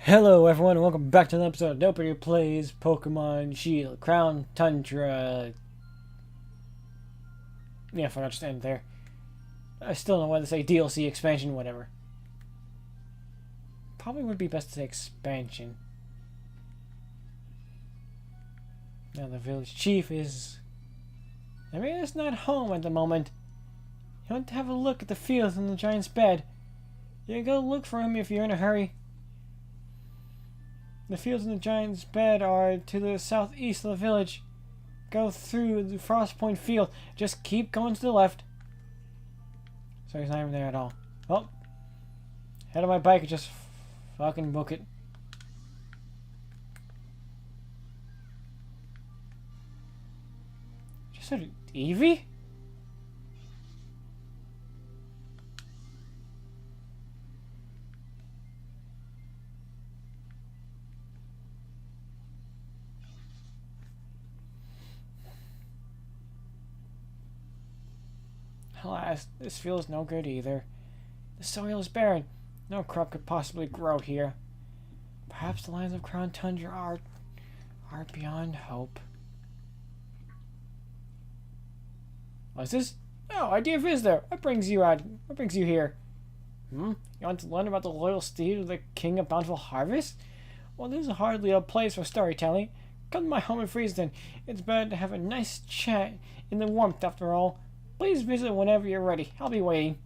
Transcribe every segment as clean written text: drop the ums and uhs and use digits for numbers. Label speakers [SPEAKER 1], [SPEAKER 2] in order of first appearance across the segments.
[SPEAKER 1] Hello everyone and welcome back to another episode of Nobody Plays Pokemon Shield, Crown, Tundra. Yeah, I forgot to stand there. I still don't know what to say, DLC, expansion, whatever. Probably would be best to say expansion. Now the village chief is... I mean, it's not home at the moment. You want to have a look at the fields and the giant's bed. You can go look for him if you're in a hurry. The fields in the giant's bed are to the southeast of the village. Go through the Frost Point field. Just keep going to the left. So he's not even there at all. Well, head on my bike and just fucking book it. Just said Eevee? Alas, this feels no good either. The soil is barren. No crop could possibly grow here. Perhaps the lands of Crown Tundra are beyond hope. What's this? Oh, idea visitor. What brings you out? What brings you here? You want to learn about the loyal steed of the King of Bountiful Harvest? Well, this is hardly a place for storytelling. Come to my home in Freeston. It's better to have a nice chat in the warmth after all. Please visit whenever you're ready. I'll be waiting.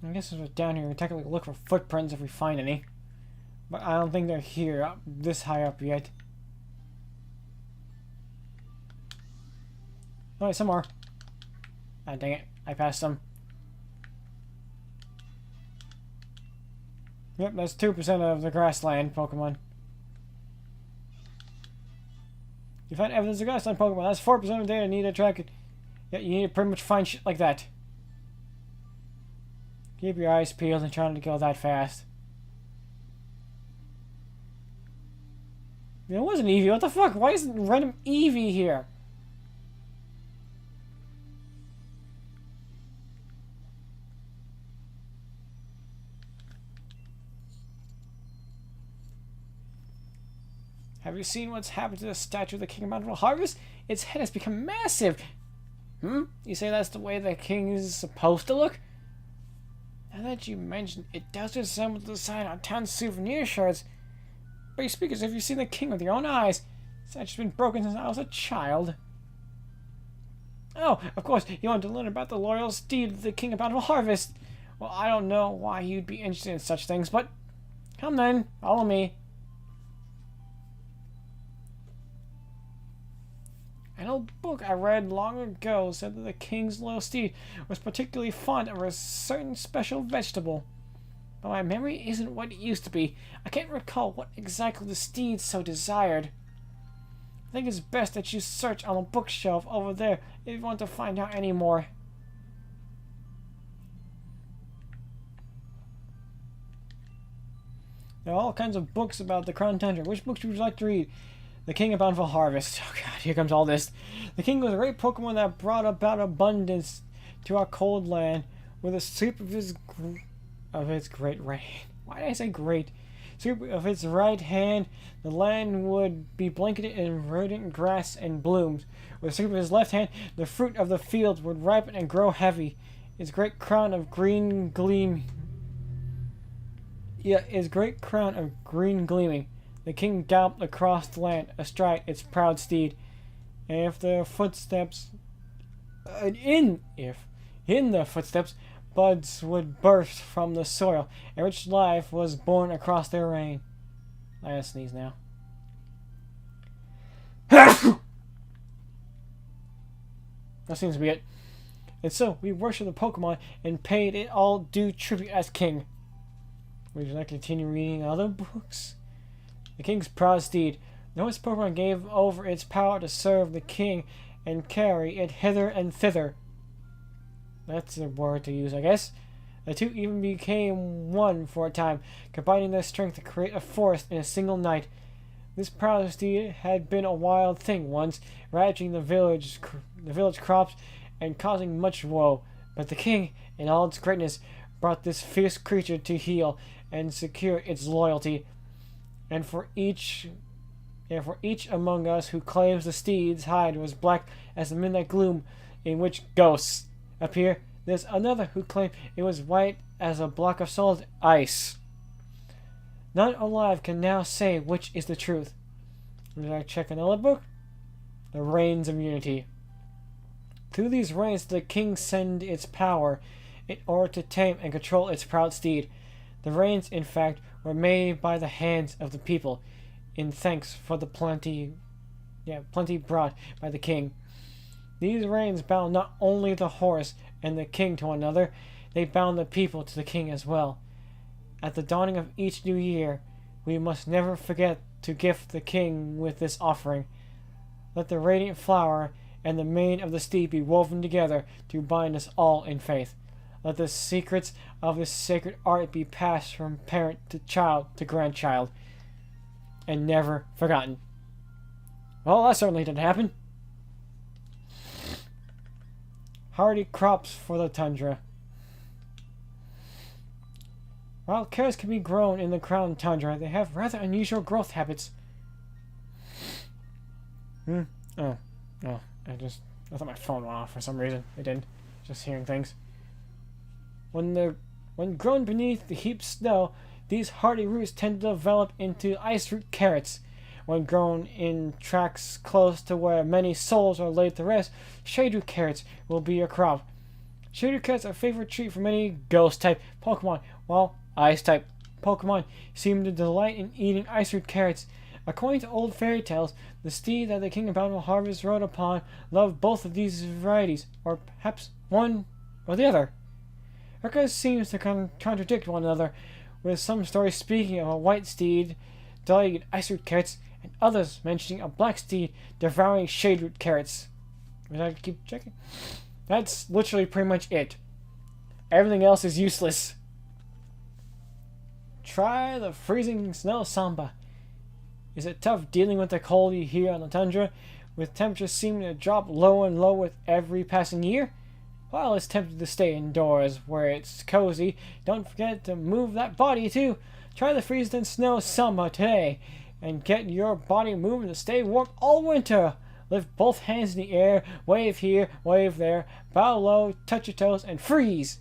[SPEAKER 1] I guess if we're down here, we technically look for footprints if we find any. But I don't think they're here, this high up yet. Oh, wait, some more. Ah, dang it. I passed some. Yep, that's 2% of the grassland Pokemon. You find evidence of grassland Pokemon. That's 4% of data needed to track it. Yeah, you need to pretty much find shit like that. Keep your eyes peeled and trying to go that fast. It wasn't Eevee. What the fuck? Why isn't random Eevee here? Have you seen what's happened to the statue of the King of Bountiful Harvest? Its head has become massive. You say that's the way the king is supposed to look? Now that you mention it, does resemble the sign on town souvenir shirts. But you speak as if you've seen the king with your own eyes. The statue's been broken since I was a child. Oh, of course, you want to learn about the loyal steed of the King of Bountiful Harvest. Well, I don't know why you'd be interested in such things, but come then, follow me. An old book I read long ago said that the king's loyal steed was particularly fond of a certain special vegetable. But my memory isn't what it used to be. I can't recall what exactly the steed so desired. I think it's best that you search on the bookshelf over there if you want to find out any more. There are all kinds of books about the Crown Tundra. Which books would you like to read? The King of Bountiful Harvest. Oh god, here comes all this. The king was a great Pokemon that brought about abundance to our cold land with a sweep of his great right hand. Why did I say great? Sweep of its right hand, the land would be blanketed in verdant grass and blooms. With a sweep of his left hand, the fruit of the fields would ripen and grow heavy. Its great crown of green gleaming. The king galloped across the land, astride its proud steed. In the footsteps, buds would burst from the soil, and rich life was born across their reign. I gotta sneeze now. That seems to be it. And so, we worshipped the Pokemon and paid it all due tribute as king. Would you like to continue reading other books? The king's proud steed. The novice Pokemon gave over its power to serve the king and carry it hither and thither. That's a word to use, I guess. The two even became one for a time, combining their strength to create a forest in a single night. This proud steed had been a wild thing once, ravaging the village crops and causing much woe. But the king, in all its greatness, brought this fierce creature to heal and secure its loyalty. And for each among us who claims the steed's hide was black as the midnight gloom in which ghosts appear, there's another who claimed it was white as a block of solid ice. None alive can now say which is the truth. Did I check another book? The Reigns of Unity. Through these reigns the king send its power in order to tame and control its proud steed. The reigns, in fact, were made by the hands of the people, in thanks for the plenty brought by the king. These reigns bound not only the horse and the king to one another, they bound the people to the king as well. At the dawning of each new year, we must never forget to gift the king with this offering. Let the radiant flower and the mane of the steed be woven together to bind us all in faith. Let the secrets of this sacred art be passed from parent to child to grandchild, and never forgotten. Well, that certainly didn't happen. Hardy crops for the tundra. While carrots can be grown in the crown tundra, they have rather unusual growth habits. Oh, I thought my phone went off for some reason. It didn't. Just hearing things. When grown beneath the heaped snow, these hardy roots tend to develop into ice root carrots. When grown in tracts close to where many souls are laid to rest, shade root carrots will be your crop. Shade root carrots are a favorite treat for many ghost-type Pokémon, while ice-type Pokémon seem to delight in eating ice root carrots. According to old fairy tales, the steed that the King of Bountiful Harvest rode upon loved both of these varieties, or perhaps one or the other. Records seems to contradict one another, with some stories speaking of a white steed delighting in ice root carrots, and others mentioning a black steed devouring shade root carrots. Did I keep checking? That's literally pretty much it. Everything else is useless. Try the freezing snow samba. Is it tough dealing with the cold you hear on the tundra, with temperatures seeming to drop lower and lower with every passing year? While it's tempting to stay indoors where it's cozy, don't forget to move that body too. Try the freeze and snow samba today and get your body moving to stay warm all winter. Lift both hands in the air, wave here, wave there, bow low, touch your toes, and freeze.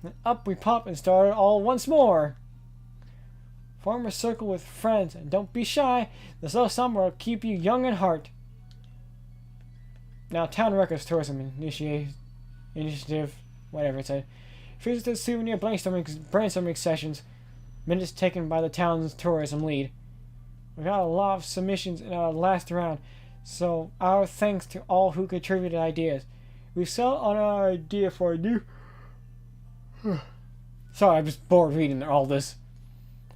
[SPEAKER 1] Then up we pop and start it all once more. Form a circle with friends and don't be shy. The slow summer will keep you young in heart. Now, Town Records Tourism Initiative, whatever it said. Visited souvenir brainstorming sessions. Minutes taken by the town's tourism lead. We got a lot of submissions in our last round, so our thanks to all who contributed ideas. We settled on our idea for a new... Sorry, I'm just bored reading all this.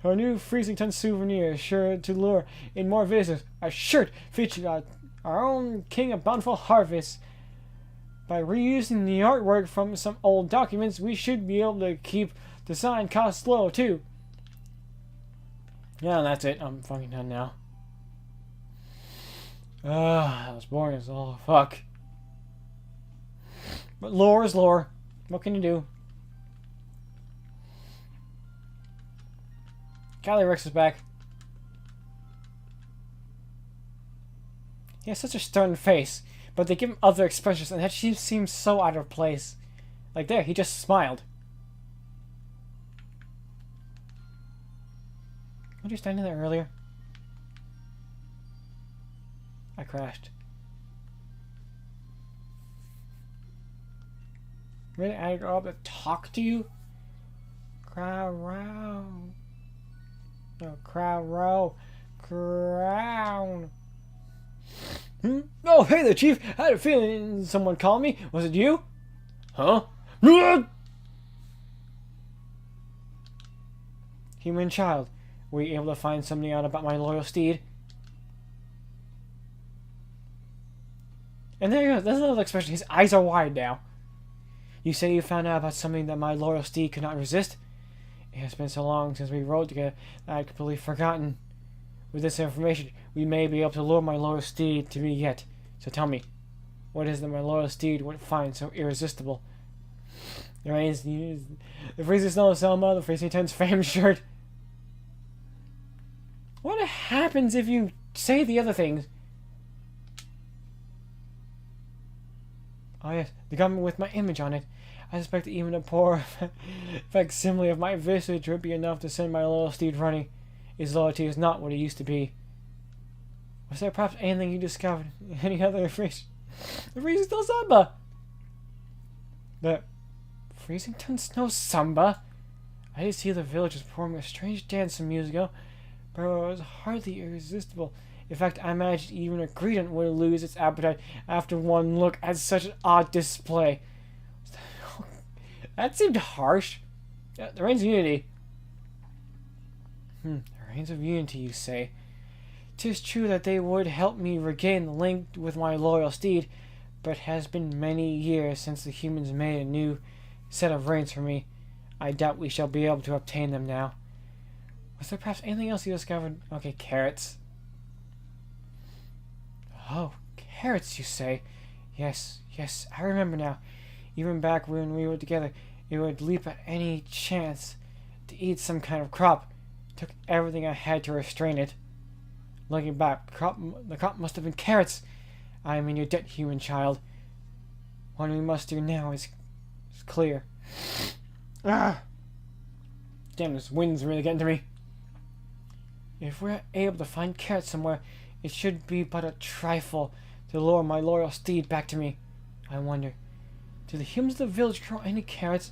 [SPEAKER 1] Our new Freezington souvenir is sure to lure in more visitors. A shirt featuring our own King of Bountiful Harvest. By reusing the artwork from some old documents, we should be able to keep design costs low too. Yeah, that's it. I'm fucking done now. That was boring as all fuck. But lore is lore. What can you do? Calyrex is back. He has such a stern face, but they give him other expressions, and that seems so out of place. Like there, he just smiled. Weren't you standing there earlier? I crashed. Really? I go up to talk to you? Crown. No, crown. Crown. Oh, hey there, Chief. I had a feeling someone called me. Was it you? Huh? Human child. Were you able to find something out about my loyal steed? And there you go. There's another expression. His eyes are wide now. You say you found out about something that my loyal steed could not resist? It has been so long since we rode together that I had completely forgotten. With this information, we may be able to lure my loyal steed to me yet. So tell me, what is it that my loyal steed would find so irresistible? The rains, the freezing snow Selma, the freezing tense fame shirt. What happens if you say the other things? Oh yes, the government with my image on it. I suspect that even a poor facsimile of my visage would be enough to send my loyal steed running. His loyalty is not what it used to be. Was there perhaps anything you discovered? Any other freeze? The freezing snow Samba! The freezing snow Samba? I did see the villagers performing a strange dance some years ago, but it was hardly irresistible. In fact, I imagined even a greeting would lose its appetite after one look at such an odd display. That seemed harsh. The Reigns of Unity. The Reigns of Unity, you say? 'Tis true that they would help me regain the link with my loyal steed, but it has been many years since the humans made a new set of reins for me. I doubt we shall be able to obtain them now. Was there perhaps anything else you discovered? Okay, carrots. Oh, carrots, you say? Yes, I remember now. Even back when we were together, it would leap at any chance to eat some kind of crop. It took everything I had to restrain it. Looking back, the crop must have been carrots. I am in your debt, human child. What we must do now is clear. Damn, this wind's really getting to me. If we're able to find carrots somewhere, it should be but a trifle to lure my loyal steed back to me. I wonder, do the humans of the village grow any carrots?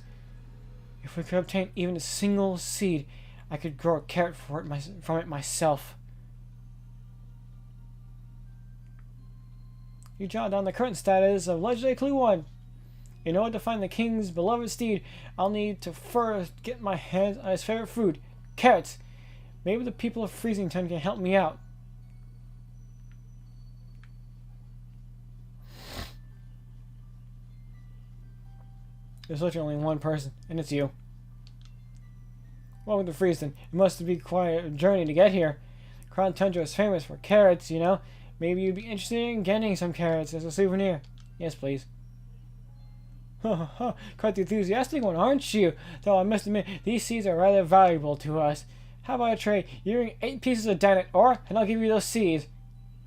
[SPEAKER 1] If we could obtain even a single seed, I could grow a carrot from it myself. You jot down the current status of Legendary Clue 1. In order to find the king's beloved steed, I'll need to first get my hands on his favorite food, carrots. Maybe the people of Freezington can help me out. There's literally only one person, and it's you. Welcome to Freezington. It must be quite a journey to get here. Crown Tundra is famous for carrots, you know. Maybe you'd be interested in getting some carrots as a souvenir. Yes, please. Quite the enthusiastic one, aren't you? Though I must admit, these seeds are rather valuable to us. How about a trade? You bring 8 pieces of dynamite ore, and I'll give you those seeds.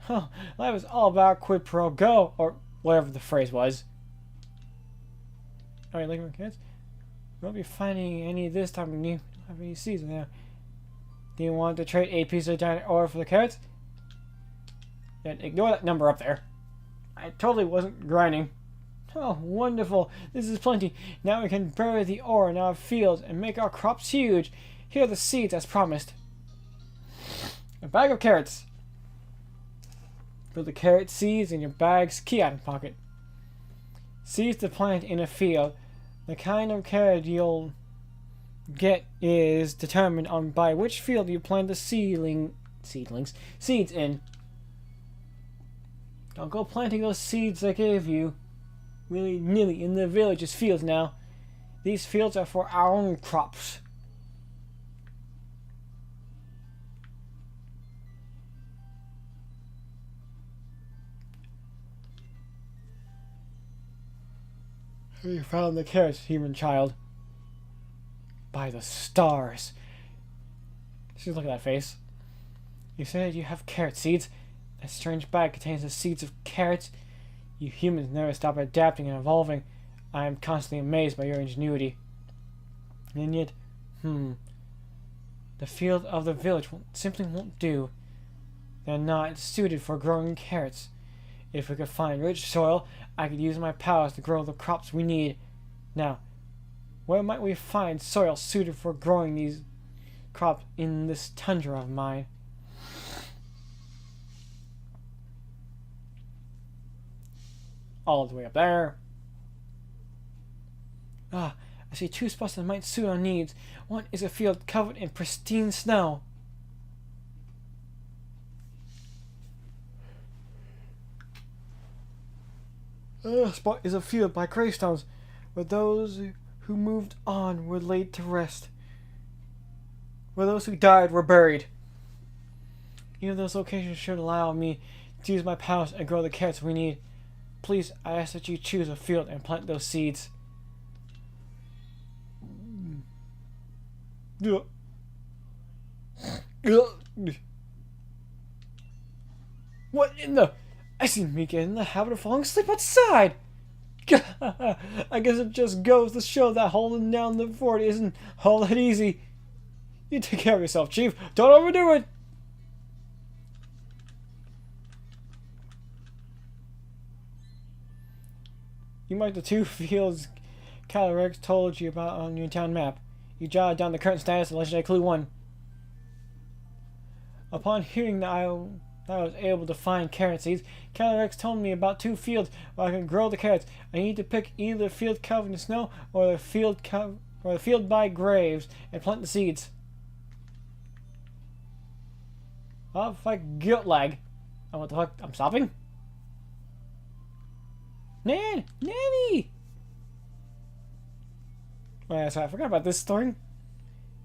[SPEAKER 1] Life is all about quid pro quo, or whatever the phrase was. Alright, looking for carrots? We won't be finding any this time. We don't have any seeds in there. Do you want to trade 8 pieces of dynamite ore for the carrots? Then ignore that number up there. I totally wasn't grinding. Oh, wonderful. This is plenty. Now we can bury the ore in our fields and make our crops huge. Here are the seeds as promised. A bag of carrots. Put the carrot seeds in your bag's key item pocket. Seeds to plant in a field. The kind of carrot you'll get is determined on by which field you plant the seeds in. Don't go planting those seeds I gave you willy-nilly in the village's fields now. These fields are for our own crops. You found the carrots, human child. By the stars. Just look at that face. You said you have carrot seeds. That strange bag contains the seeds of carrots. You humans never stop adapting and evolving. I am constantly amazed by your ingenuity. And yet, the field of the village simply won't do. They're not suited for growing carrots. If we could find rich soil, I could use my powers to grow the crops we need. Now, where might we find soil suited for growing these crops in this tundra of mine? All the way up there. I see 2 spots that might suit our needs. One is a field covered in pristine snow. Another spot is a field by gravestones, where those who moved on were laid to rest. Where those who died were buried. Either of those locations should allow me to use my powers and grow the carrots we need. Please, I ask that you choose a field and plant those seeds. What in the... I seem to be getting in the habit of falling asleep outside. I guess it just goes to show that holding down the fort isn't all that easy. You take care of yourself, Chief. Don't overdo it. You marked the 2 fields Calyrex told you about on your town map. You jotted down the current status of Legendary Clue 1. Upon hearing that I was able to find carrot seeds, Calyrex told me about 2 fields where I can grow the carrots. I need to pick either the field covered in snow or the field by graves and plant the seeds. Oh, if I guilt lag. Oh, what the fuck? I'm stopping? Nanny! Oh, yeah, sorry, I forgot about this story.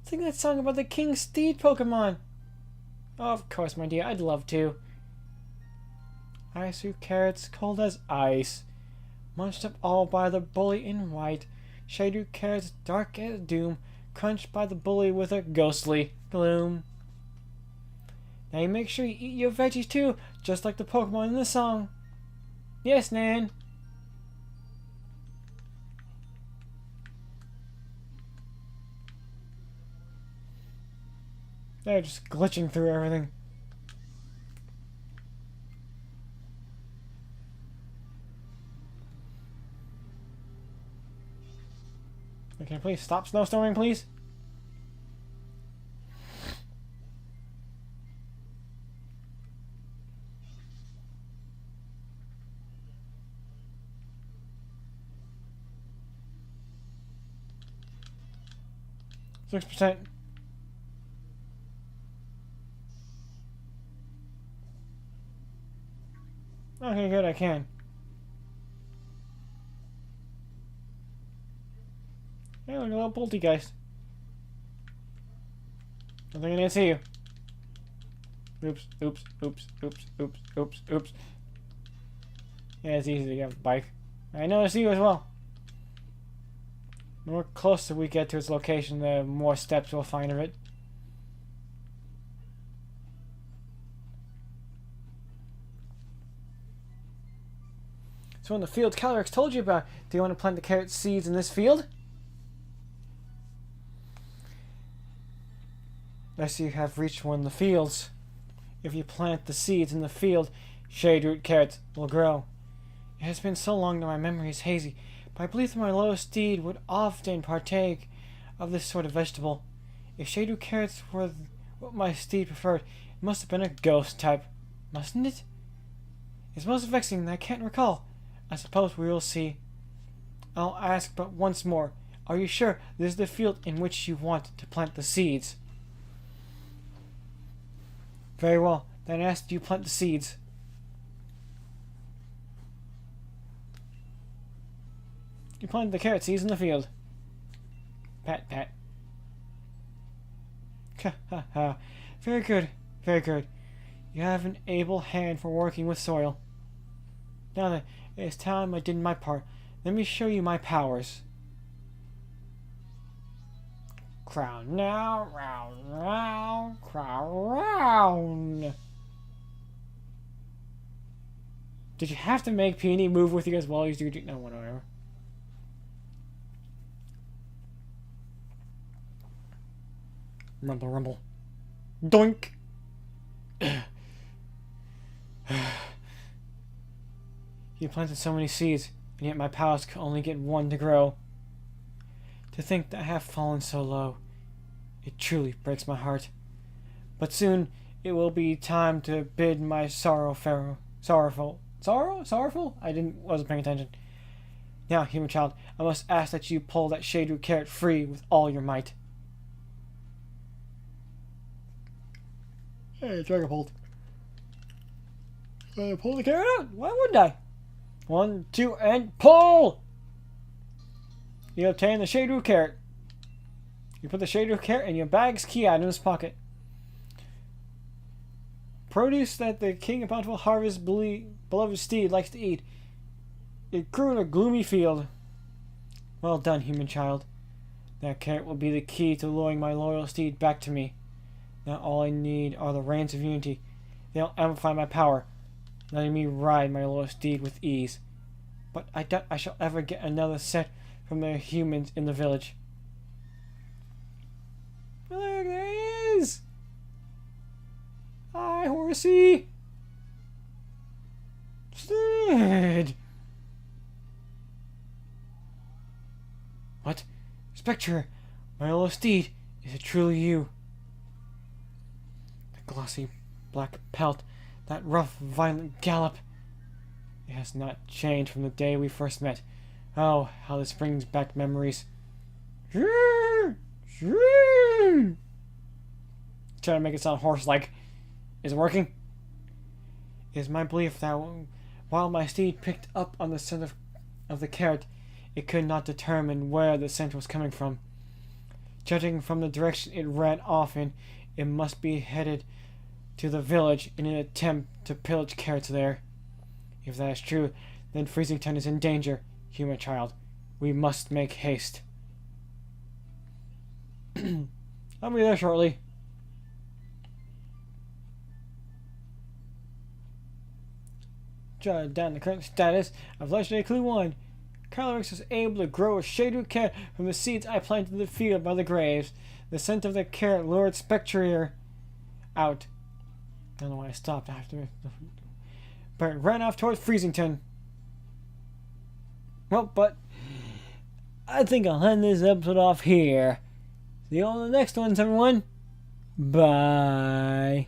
[SPEAKER 1] Sing that song about the King Steed Pokemon. Oh, of course, my dear, I'd love to. Ice carrots, cold as ice. Munched up all by the bully in white. Shaded carrots, dark as doom. Crunched by the bully with a ghostly gloom. Now you make sure you eat your veggies too, just like the Pokemon in the song. Yes, Nan. They're just glitching through everything. Okay, please stop snowstorming, please. %. Okay, good, I can. Hey, look, a little poltergeist. I think I didn't see you. Oops, oops, oops, oops, oops, oops, oops. Yeah, it's easy to get a bike. I noticed you as well. The more closer we get to its location, the more steps we'll find of it. So in the field Calyrex told you about, do you want to plant the carrot seeds in this field? Unless you have reached one of the fields. If you plant the seeds in the field, shade root carrots will grow. It has been so long that my memory is hazy, but I believe that my little steed would often partake of this sort of vegetable. If shade root carrots were what my steed preferred, it must have been a ghost type, mustn't it? It's most vexing that I can't recall. I suppose we will see. I'll ask but once more. Are you sure this is the field in which you want to plant the seeds? Very well. Then I ask you plant the seeds. You planted the carrot seeds in the field. Pat, pat. Ha ha ha. Very good. Very good. You have an able hand for working with soil. Now then, it is time I did my part. Let me show you my powers. Crown now, round, round, crown round. Did you have to make Peony move with you as well? You do no, whatever. Rumble, rumble. Doink. You planted so many seeds, and yet my powers could only get one to grow. To think that I have fallen so low, it truly breaks my heart. But soon it will be time to bid my sorrowful? I wasn't paying attention. Now, human child, I must ask that you pull that shade root carrot free with all your might. Hey, Dragon Bolt. Pull the carrot out? Why wouldn't I? 1, 2, and pull! You obtain the shade root carrot. You put the shade root carrot in your bag's key item's pocket. Produce that the king of bountiful harvest beloved steed likes to eat. It grew in a gloomy field. Well done, human child. That carrot will be the key to luring my loyal steed back to me. Now all I need are the reins of unity. They'll amplify my power, letting me ride my loyal steed with ease. But I doubt I shall ever get another set from the humans in the village. Look, there he is! Hi, horsey! Steed! What? Spectre, my loyal steed, is it truly you? The glossy black pelt, that rough, violent gallop. It has not changed from the day we first met. Oh, how this brings back memories. Trying to make it sound horse-like. Is it working? It is my belief that while my steed picked up on the scent of the carrot, it could not determine where the scent was coming from. Judging from the direction it ran off in, it must be headed to the village in an attempt to pillage carrots there. If that is true, then Freezington is in danger, human child. We must make haste. I'll be there shortly. Jot down the current status of Legendary Clue 1. Calyrex was able to grow a shade-root carrot from the seeds I planted in the field by the graves. The scent of the carrot lured Spectre out. I don't know why I stopped after. But it ran off towards Freezington. Well, but I think I'll end this episode off here. See you on the next ones, everyone. Bye.